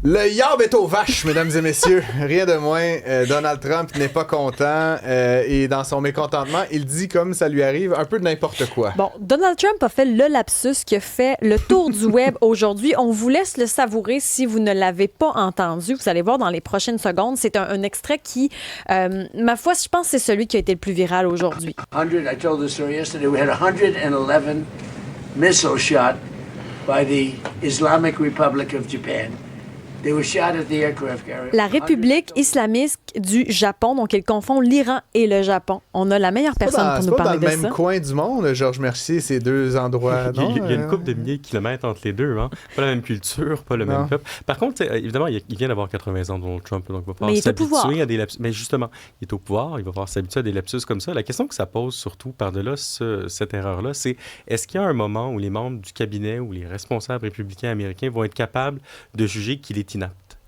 Le yab est aux vaches, mesdames et messieurs. Rien de moins. Donald Trump n'est pas content et dans son mécontentement, il dit comme ça lui arrive un peu de n'importe quoi. Bon, Donald Trump a fait le lapsus qui a fait le tour du web aujourd'hui. On vous laisse le savourer si vous ne l'avez pas entendu. Vous allez voir dans les prochaines secondes. C'est un extrait qui, ma foi, je pense que c'est celui qui a été le plus viral aujourd'hui. I told the story yesterday. We had 111 missile shot by the Islamic Republic of Japan. They were shot at the aircraft carrier. La République islamiste du Japon, donc il confond l'Iran et le Japon. On a la meilleure personne pour nous parler de ça. C'est pas dans le même coin du monde, Georges Mercier, ces deux endroits, non? Il y a une couple de milliers de kilomètres entre les deux, hein? Pas la même culture, pas le même peuple. Par contre, évidemment, il vient d'avoir 80 ans, Donald Trump, donc il va falloir s'habituer à des lapsus. Mais justement, il est au pouvoir, il va falloir s'habituer à des lapsus comme ça. La question que ça pose, surtout par-delà cette erreur-là, c'est est-ce qu'il y a un moment où les membres du cabinet ou les responsables républicains américains vont être capables de juger qu'il est inapte?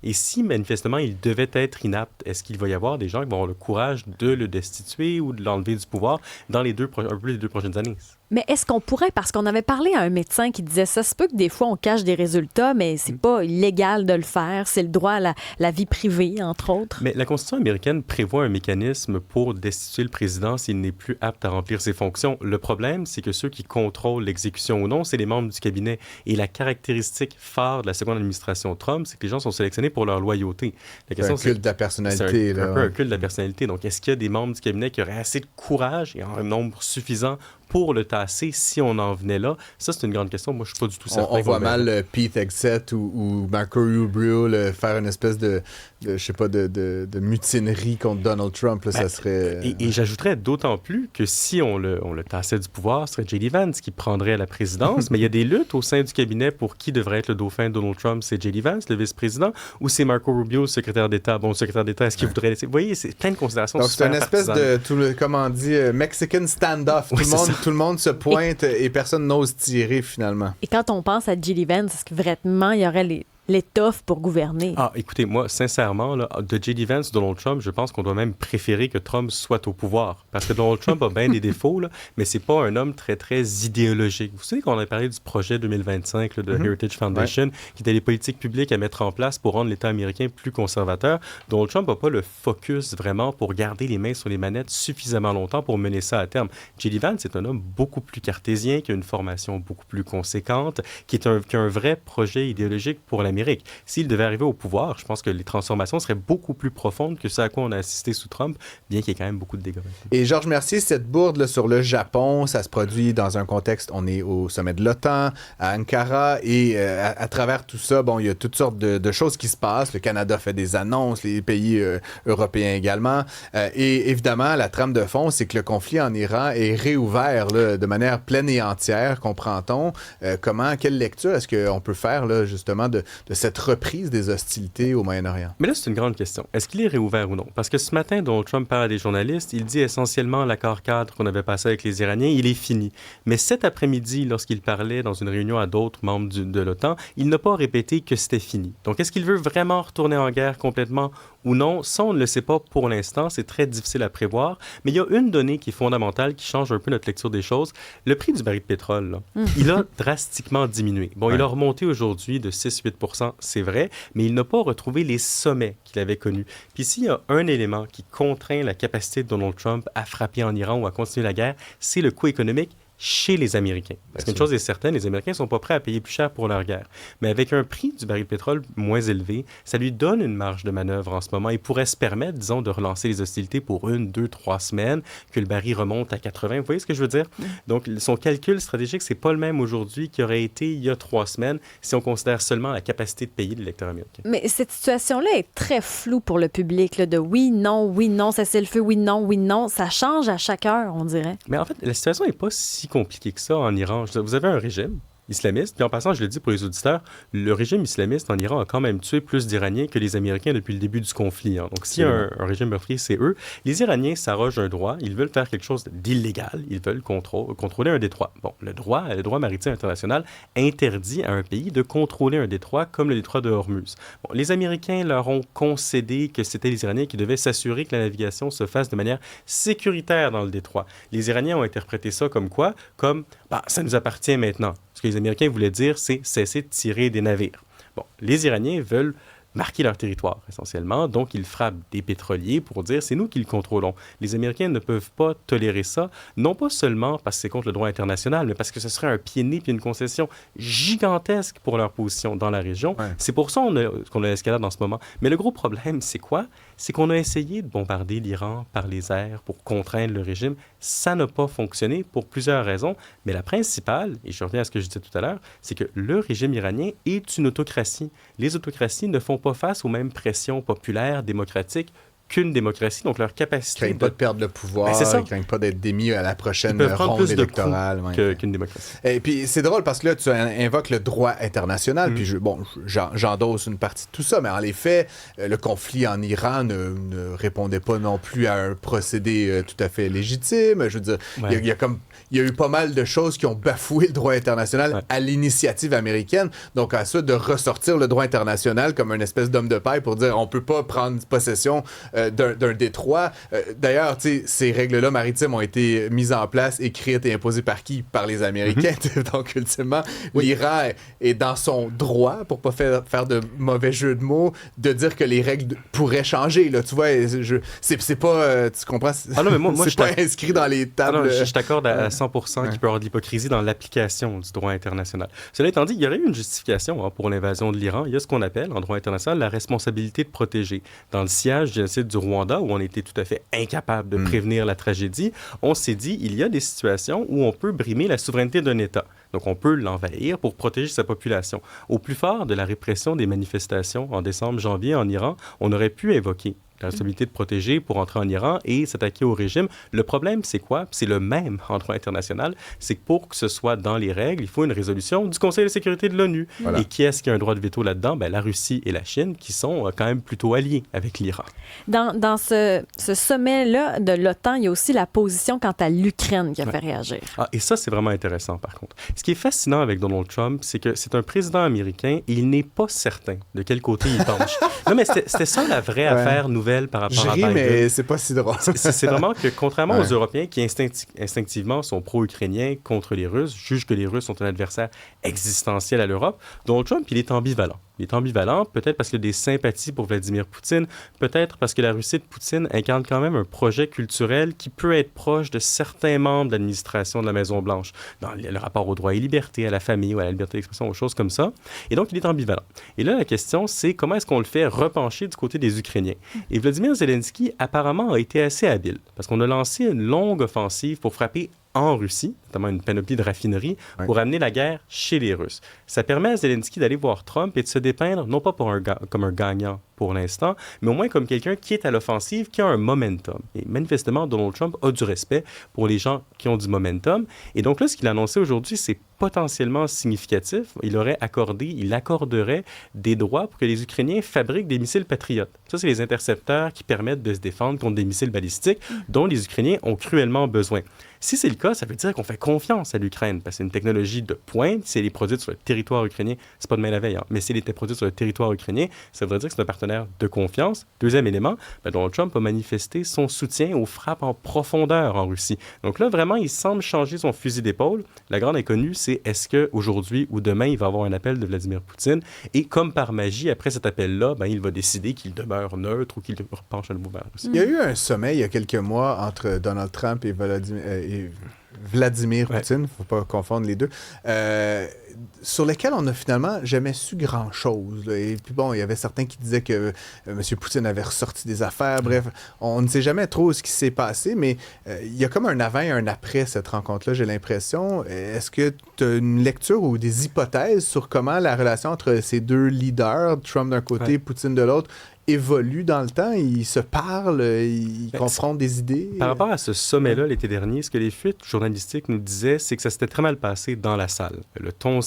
Et si, manifestement, il devait être inapte, est-ce qu'il va y avoir des gens qui vont avoir le courage de le destituer ou de l'enlever du pouvoir dans les deux prochaines années? Mais est-ce qu'on pourrait, parce qu'on avait parlé à un médecin qui disait ça se peut que des fois on cache des résultats, mais c'est pas illégal de le faire, c'est le droit à la vie privée, entre autres. Mais la Constitution américaine prévoit un mécanisme pour destituer le président s'il n'est plus apte à remplir ses fonctions. Le problème, c'est que ceux qui contrôlent l'exécution ou non, c'est les membres du cabinet. Et la caractéristique phare de la seconde administration Trump, c'est que les gens sont sélectionnés pour leur loyauté. La question, c'est un culte de la personnalité. C'est un peu un culte de la personnalité. Donc, est-ce qu'il y a des membres du cabinet qui auraient assez de courage et en nombre suffisant pour le tasser si on en venait là? Ça, c'est une grande question. Moi, je suis pas du tout certain. On voit mal Pete Hegseth ou Marco Rubio faire une espèce de mutinerie contre Donald Trump. Là, ça serait... Et j'ajouterais d'autant plus que si on le tassait du pouvoir, ce serait J.D. Vance qui prendrait la présidence. Mais il y a des luttes au sein du cabinet pour qui devrait être le dauphin de Donald Trump. C'est J.D. Vance, le vice-président, ou c'est Marco Rubio, le secrétaire d'État. Bon, le secrétaire d'État, est-ce qu'il voudrait laisser... Vous voyez, c'est plein de considérations. Donc, c'est une espèce de, comment on dit, Mexican standoff. Tout le monde se pointe et personne n'ose tirer, finalement. Et quand on pense à J.D. Vance, est-ce que vraiment il y aurait l'étoffe pour gouverner? Ah, écoutez, moi, sincèrement, là, de J.D. Vance, Donald Trump, je pense qu'on doit même préférer que Trump soit au pouvoir. Parce que Donald Trump a bien des défauts, là, mais c'est pas un homme très, très idéologique. Vous savez qu'on a parlé du projet 2025 là, de Heritage Foundation, qui était les politiques publiques à mettre en place pour rendre l'État américain plus conservateur. Donald Trump n'a pas le focus vraiment pour garder les mains sur les manettes suffisamment longtemps pour mener ça à terme. J.D. Vance, c'est un homme beaucoup plus cartésien, qui a une formation beaucoup plus conséquente, qui a un vrai projet idéologique pour l'Amérique. S'il devait arriver au pouvoir, je pense que les transformations seraient beaucoup plus profondes que ce à quoi on a assisté sous Trump, bien qu'il y ait quand même beaucoup de dégâts. Et Georges Mercier, cette bourde là, sur le Japon, ça se produit dans un contexte, on est au sommet de l'OTAN, à Ankara, et à travers tout ça, bon, il y a toutes sortes de choses qui se passent. Le Canada fait des annonces, les pays européens également. Et évidemment, la trame de fond, c'est que le conflit en Iran est réouvert là, de manière pleine et entière, comprend-on. Quelle lecture est-ce qu'on peut faire là, justement de cette reprise des hostilités au Moyen-Orient? Mais là, c'est une grande question. Est-ce qu'il est réouvert ou non? Parce que ce matin, Donald Trump parle à des journalistes, il dit essentiellement l'accord cadre qu'on avait passé avec les Iraniens, il est fini. Mais cet après-midi, lorsqu'il parlait dans une réunion à d'autres membres de l'OTAN, il n'a pas répété que c'était fini. Donc, est-ce qu'il veut vraiment retourner en guerre complètement ou non? Ça, on ne le sait pas pour l'instant. C'est très difficile à prévoir. Mais il y a une donnée qui est fondamentale, qui change un peu notre lecture des choses. Le prix du baril de pétrole, là, il a drastiquement diminué. Bon, il a remonté aujourd'hui de 6-8%, c'est vrai, mais il n'a pas retrouvé les sommets qu'il avait connus. Puis s'il y a un élément qui contraint la capacité de Donald Trump à frapper en Iran ou à continuer la guerre, c'est le coût économique chez les Américains. Parce qu'une chose est certaine, les Américains ne sont pas prêts à payer plus cher pour leur guerre. Mais avec un prix du baril de pétrole moins élevé, ça lui donne une marge de manœuvre en ce moment. Il pourrait se permettre, disons, de relancer les hostilités pour 1, 2, 3 semaines, que le baril remonte à 80. Vous voyez ce que je veux dire? Donc, son calcul stratégique, c'est pas le même aujourd'hui qu'il aurait été il y a 3 semaines si on considère seulement la capacité de payer de l'électeur américain. Mais cette situation-là est très floue pour le public, là, de oui, non, cessez le feu, oui, non. Ça change à chaque heure, on dirait. Mais en fait, la situation n'est pas si compliqué que ça en Iran. Vous avez un régime islamiste, puis en passant, je le dis pour les auditeurs, le régime islamiste en Iran a quand même tué plus d'Iraniens que les Américains depuis le début du conflit. Hein. Donc, s'il y a un régime meurtrier, c'est eux. Les Iraniens s'arrogent un droit, ils veulent faire quelque chose d'illégal, ils veulent contrôler un détroit. Bon, le droit maritime international interdit à un pays de contrôler un détroit comme le détroit de Hormuz. Bon, les Américains leur ont concédé que c'était les Iraniens qui devaient s'assurer que la navigation se fasse de manière sécuritaire dans le détroit. Les Iraniens ont interprété ça comme quoi? Comme, ça nous appartient maintenant. Ce que les Américains voulaient dire, c'est cesser de tirer des navires. Bon, les Iraniens veulent marquer leur territoire, essentiellement. Donc, ils frappent des pétroliers pour dire, c'est nous qui le contrôlons. Les Américains ne peuvent pas tolérer ça, non pas seulement parce que c'est contre le droit international, mais parce que ce serait un pied de nez puis une concession gigantesque pour leur position dans la région. Ouais. C'est pour ça qu'on a l'escalade en ce moment. Mais le gros problème, c'est quoi? C'est qu'on a essayé de bombarder l'Iran par les airs pour contraindre le régime. Ça n'a pas fonctionné pour plusieurs raisons, mais la principale, et je reviens à ce que je disais tout à l'heure, c'est que le régime iranien est une autocratie. Les autocraties ne font pas face aux mêmes pressions populaires, démocratiques, qu'une démocratie, donc leur Ils capacité... craignent pas de perdre le pouvoir, c'est ça. Ils craignent pas d'être démis à la prochaine Ils peuvent prendre ronde plus de électorale. coups qu'une démocratie. Et puis, c'est drôle parce que là, tu invoques le droit international, puis j'endosse une partie de tout ça, mais en les faits, le conflit en Iran ne répondait pas non plus à un procédé tout à fait légitime. Je veux dire, Ouais. il y a eu pas mal de choses qui ont bafoué le droit international à l'initiative américaine. Donc, à ça, de ressortir le droit international comme une espèce d'homme de paille pour dire on peut pas prendre possession d'un détroit. D'ailleurs, tu sais, ces règles-là maritimes ont été mises en place, écrites et imposées par qui? Par les Américains. Donc, ultimement, l'Iran est dans son droit, pour pas faire de mauvais jeu de mots, de dire que les règles pourraient changer. Là, tu vois, c'est pas... tu comprends? Ah non, mais moi c'est pas inscrit dans les tables. Non, je t'accorde à 100% qu'il peut y avoir de l'hypocrisie dans l'application du droit international. Cela étant dit, il y aurait eu une justification pour l'invasion de l'Iran. Il y a ce qu'on appelle, en droit international, la responsabilité de protéger. Dans le siège du génocide du Rwanda, où on était tout à fait incapable de prévenir la tragédie, on s'est dit, il y a des situations où on peut brimer la souveraineté d'un État. Donc, on peut l'envahir pour protéger sa population. Au plus fort de la répression des manifestations en décembre-janvier en Iran, on aurait pu évoquer la responsabilité de protéger pour entrer en Iran et s'attaquer au régime. Le problème, c'est quoi? C'est le même en droit international. C'est que pour que ce soit dans les règles, il faut une résolution du Conseil de sécurité de l'ONU. Voilà. Et qui est-ce qui a un droit de veto là-dedans? Ben, la Russie et la Chine, qui sont quand même plutôt alliés avec l'Iran. Dans ce sommet-là de l'OTAN, il y a aussi la position quant à l'Ukraine qui a fait réagir. Ah, et ça, c'est vraiment intéressant, par contre. Ce qui est fascinant avec Donald Trump, c'est que c'est un président américain et il n'est pas certain de quel côté il penche. Non, mais c'était ça la vraie affaire nouvelle par rapport à Biden. Mais c'est pas si drôle. C'est vraiment que, contrairement aux Européens qui instinctivement sont pro-ukrainiens contre les Russes, jugent que les Russes sont un adversaire existentiel à l'Europe, Donald Trump, il est ambivalent. Il est ambivalent, peut-être parce qu'il a des sympathies pour Vladimir Poutine, peut-être parce que la Russie de Poutine incarne quand même un projet culturel qui peut être proche de certains membres de l'administration de la Maison-Blanche, dans le rapport aux droits et libertés, à la famille ou à la liberté d'expression, aux choses comme ça. Et donc, il est ambivalent. Et là, la question, c'est comment est-ce qu'on le fait repencher du côté des Ukrainiens? Et Vladimir Zelensky, apparemment, a été assez habile, parce qu'on a lancé une longue offensive pour frapper en Russie, notamment une panoplie de raffineries, pour amener la guerre chez les Russes. Ça permet à Zelensky d'aller voir Trump et de se dépeindre, non pas comme un gagnant pour l'instant, mais au moins comme quelqu'un qui est à l'offensive, qui a un momentum. Et manifestement, Donald Trump a du respect pour les gens qui ont du momentum. Et donc là, ce qu'il a annoncé aujourd'hui, c'est potentiellement significatif. Il accorderait des droits pour que les Ukrainiens fabriquent des missiles patriotes. Ça, c'est les intercepteurs qui permettent de se défendre contre des missiles balistiques dont les Ukrainiens ont cruellement besoin. Si c'est le cas, ça veut dire qu'on fait confiance à l'Ukraine, parce que c'est une technologie de pointe. Si elle est produite sur le territoire ukrainien, c'est pas demain la veille, mais si elle était produite sur le territoire ukrainien, ça voudrait dire que c'est un partenaire de confiance. Deuxième élément, Donald Trump a manifesté son soutien aux frappes en profondeur en Russie. Donc là, vraiment, il semble changer son fusil d'épaule. La grande inconnue, c'est est-ce qu'aujourd'hui ou demain, il va avoir un appel de Vladimir Poutine, et comme par magie, après cet appel-là, il va décider qu'il demeure neutre ou qu'il repenche à nouveau vers la Russie. Il y a eu un sommet il y a quelques mois entre Donald Trump et Vladimir Poutine, faut pas confondre les deux, sur lesquels on n'a finalement jamais su grand-chose. Là. Et puis bon, il y avait certains qui disaient que M. Poutine avait ressorti des affaires. Bref, on ne sait jamais trop ce qui s'est passé, mais il y a comme un avant et un après cette rencontre-là, j'ai l'impression. Est-ce que tu as une lecture ou des hypothèses sur comment la relation entre ces deux leaders, Trump d'un côté, Poutine de l'autre, évolue dans le temps, ils se parlent, ils confrontent des idées. Par rapport à ce sommet-là l'été dernier, ce que les fuites journalistiques nous disaient, c'est que ça s'était très mal passé dans la salle. Le ton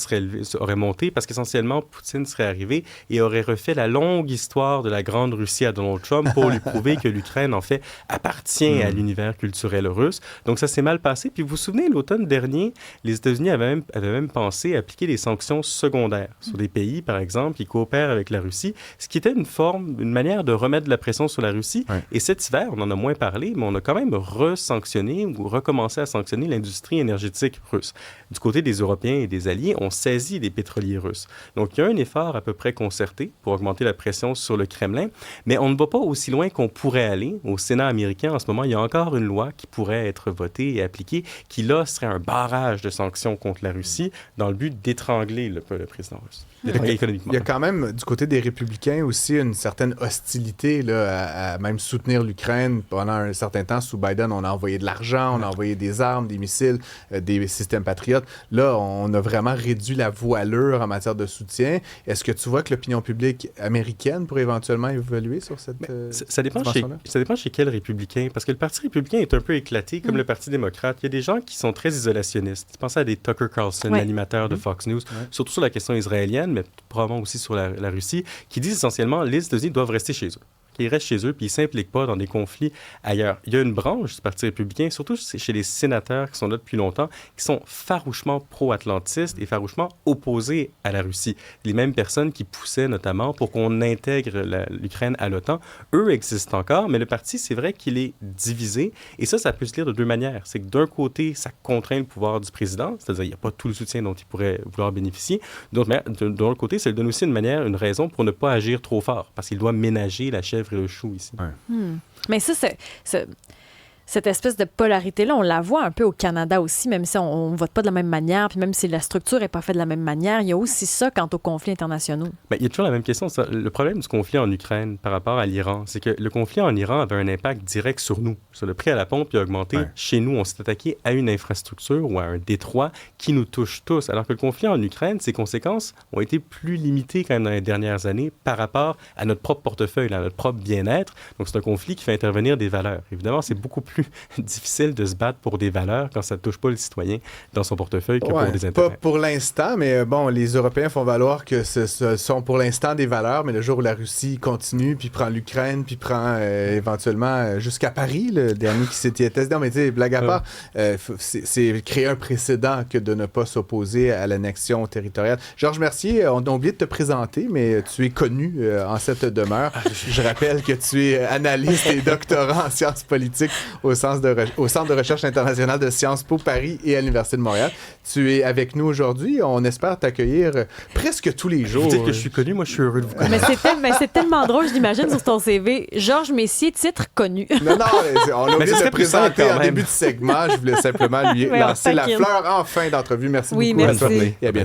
aurait monté parce qu'essentiellement, Poutine serait arrivé et aurait refait la longue histoire de la Grande Russie à Donald Trump pour lui prouver que l'Ukraine, en fait, appartient à l'univers culturel russe. Donc ça s'est mal passé. Puis vous vous souvenez, l'automne dernier, les États-Unis avaient même pensé appliquer des sanctions secondaires sur des pays, par exemple, qui coopèrent avec la Russie, ce qui était une manière de remettre de la pression sur la Russie. Et cet hiver, on en a moins parlé, mais on a quand même resanctionné ou recommencé à sanctionner l'industrie énergétique russe. Du côté des Européens et des alliés, ont saisi des pétroliers russes. Donc, il y a un effort à peu près concerté pour augmenter la pression sur le Kremlin, mais on ne va pas aussi loin qu'on pourrait aller. Au Sénat américain, en ce moment, il y a encore une loi qui pourrait être votée et appliquée, qui là serait un barrage de sanctions contre la Russie dans le but d'étrangler le président russe. Économiquement. Il y a quand même, du côté des républicains aussi, une certaine hostilité là, à même soutenir l'Ukraine. Pendant un certain temps, sous Biden, on a envoyé de l'argent, on a envoyé des armes, des missiles, des systèmes patriotes. Là, on a vraiment réduit la voilure en matière de soutien. Est-ce que tu vois que l'opinion publique américaine pourrait éventuellement évoluer sur cette ça dépend chez quel républicain, parce que le Parti républicain est un peu éclaté, comme le Parti démocrate. Il y a des gens qui sont très isolationnistes. Pensez à des Tucker Carlson, l'animateur de Fox News, surtout sur la question israélienne, mais probablement aussi sur la Russie, qui disent essentiellement les États-Unis doivent rester chez eux. Qu'ils restent chez eux puis ils ne s'impliquent pas dans des conflits ailleurs. Il y a une branche du Parti républicain, surtout chez les sénateurs qui sont là depuis longtemps, qui sont farouchement pro-atlantistes et farouchement opposés à la Russie. Les mêmes personnes qui poussaient notamment pour qu'on intègre l'Ukraine à l'OTAN, eux existent encore, mais le parti, c'est vrai qu'il est divisé. Et ça peut se lire de deux manières. C'est que d'un côté, ça contraint le pouvoir du président, c'est-à-dire qu'il n'y a pas tout le soutien dont il pourrait vouloir bénéficier. De l'autre côté, ça lui donne aussi une raison pour ne pas agir trop fort, parce qu'il doit ménager la chèvre et le chou ici. Ouais. Mais ça, cette espèce de polarité-là, on la voit un peu au Canada aussi, même si on ne vote pas de la même manière, puis même si la structure n'est pas faite de la même manière, il y a aussi ça quant aux conflits internationaux. Bien, il y a toujours la même question. Le problème du conflit en Ukraine par rapport à l'Iran, c'est que le conflit en Iran avait un impact direct sur nous. Sur le prix à la pompe a augmenté. Ouais. Chez nous, on s'est attaqué à une infrastructure ou à un détroit qui nous touche tous. Alors que le conflit en Ukraine, ses conséquences ont été plus limitées quand même dans les dernières années par rapport à notre propre portefeuille, à notre propre bien-être. Donc, c'est un conflit qui fait intervenir des valeurs. Évidemment, c'est beaucoup plus difficile de se battre pour des valeurs quand ça ne touche pas le citoyen dans son portefeuille que pour des intérêts. Pas pour l'instant, mais bon, les Européens font valoir que ce sont pour l'instant des valeurs, mais le jour où la Russie continue, puis prend l'Ukraine, puis prend éventuellement jusqu'à Paris, le dernier qui s'était testé. Non, mais tu sais, blague à part, c'est créer un précédent que de ne pas s'opposer à l'annexion territoriale. Georges Mercier, on a oublié de te présenter, mais tu es connu en cette demeure. Je rappelle que tu es analyste et doctorant en sciences politiques au Centre de recherche internationale de Sciences Po Paris et à l'Université de Montréal. Tu es avec nous aujourd'hui. On espère t'accueillir presque tous les jours. Vous dites que je suis connu, moi je suis heureux de vous connaître. Mais c'est tellement drôle, je l'imagine, sur ton CV. Georges Messier, titre connu. Non, on a oublié de te présenter en début de segment. Je voulais simplement lui lancer la fleur en fin d'entrevue. Merci beaucoup. Merci. Et à bientôt.